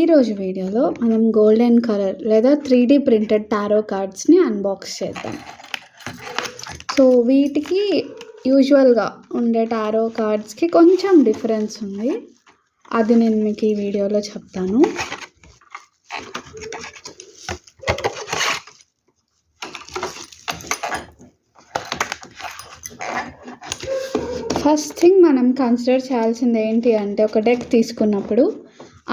ఈరోజు వీడియోలో మనం గోల్డెన్ కలర్ లేదా 3D ప్రింటెడ్ టారో కార్డ్స్ని అన్బాక్స్ చేద్దాం. సో వీటికి యూజువల్గా ఉండే టారో కార్డ్స్కి కొంచెం డిఫరెన్స్ ఉంది, అది నేను మీకు ఈ వీడియోలో చెప్తాను. ఫస్ట్ థింగ్ మనం కన్సిడర్ చేయాల్సింది ఏంటి అంటే, ఒక డెక్ తీసుకున్నప్పుడు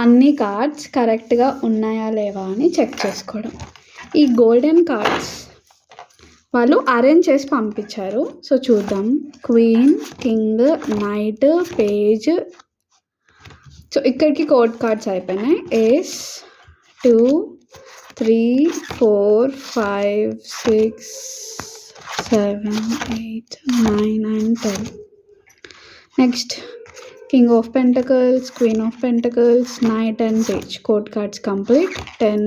అన్ని కార్డ్స్ కరెక్ట్గా ఉన్నాయా లేవా అని చెక్ చేసుకోవడం. ఈ గోల్డెన్ కార్డ్స్ వాళ్ళు అరేంజ్ చేసి పంపించారు. సో చూద్దాం. Queen, king, night, page. So ఇక్కడికి కోడ్ కార్డ్స్ అయిపోయినాయి. ఏస్, 2, 3, 4, 5, 6, 7, 8, 9 and 10. Next, King of Pentacles, Queen of Pentacles, Knight and Page. Code cards complete. 10,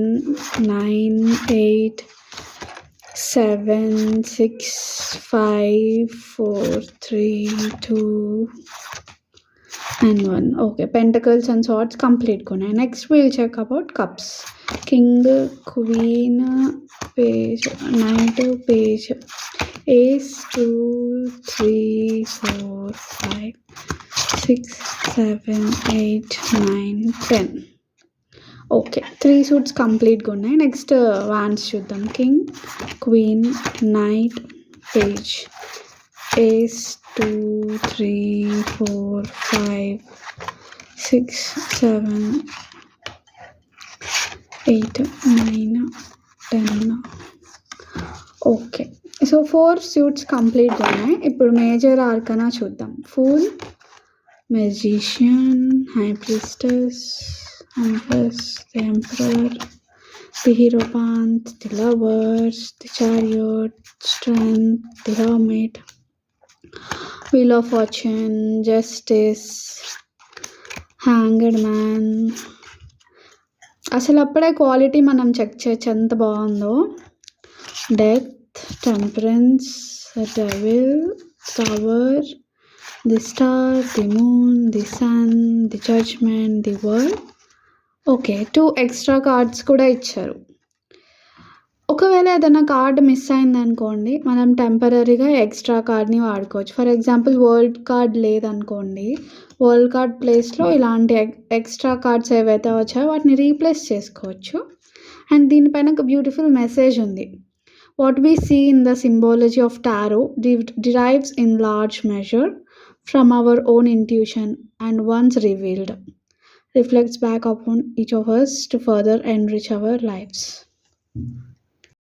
9, 8, 7, 6, 5, 4, 3, 2 and 1. Okay, Pentacles and Swords complete. Next we'll check about Cups. King, Queen, Page, Knight, Page, Ace, 2, 3, 4, 5, 6, 7, 8, 9, 10. Okay, 3 suits కంప్లీట్గా ఉన్నాయి. Next wands చూద్దాం. King, queen, knight, page, ace, 2, 3, 4, 5, 6, 7, 8, 9, 10. Okay, so 4 suits కంప్లీట్గా ఉన్నాయి. ఇప్పుడు major arcana చూద్దాం. Fool, Magician, High Priestess, Empress, the Emperor, the Hierophant, the Lovers, the Chariot, Strength, the Hermit, Wheel of Fortune, Justice, Hanged Man. అసలు అప్పుడే quality మనం check చేయొచ్చు ఎంత బాగుందో. Death, temperance, devil, tower, the star, the moon, the sun, the judgment, the world. Okay, 2 extra cards కూడా ఇచ్చారు. ఒకవేళ ఏదైనా కార్డ్ మిస్ అయిందనుకోండి, మనం టెంపరీగా ఎక్స్ట్రా కార్డ్ని వాడుకోవచ్చు. ఫర్ ఎగ్జాంపుల్ వరల్డ్ కార్డ్ లేదనుకోండి, వరల్డ్ కార్డ్ ప్లేస్లో ఇలాంటి ఎక్స్ట్రా కార్డ్స్ ఏవైతే వచ్చాయో వాటిని రీప్లేస్ చేసుకోవచ్చు. అండ్ దీనిపైన ఒక బ్యూటిఫుల్ మెసేజ్ ఉంది. What we see in the symbology of tarot derives in large measure from our own intuition and once revealed, reflects back upon each of us to further enrich our lives.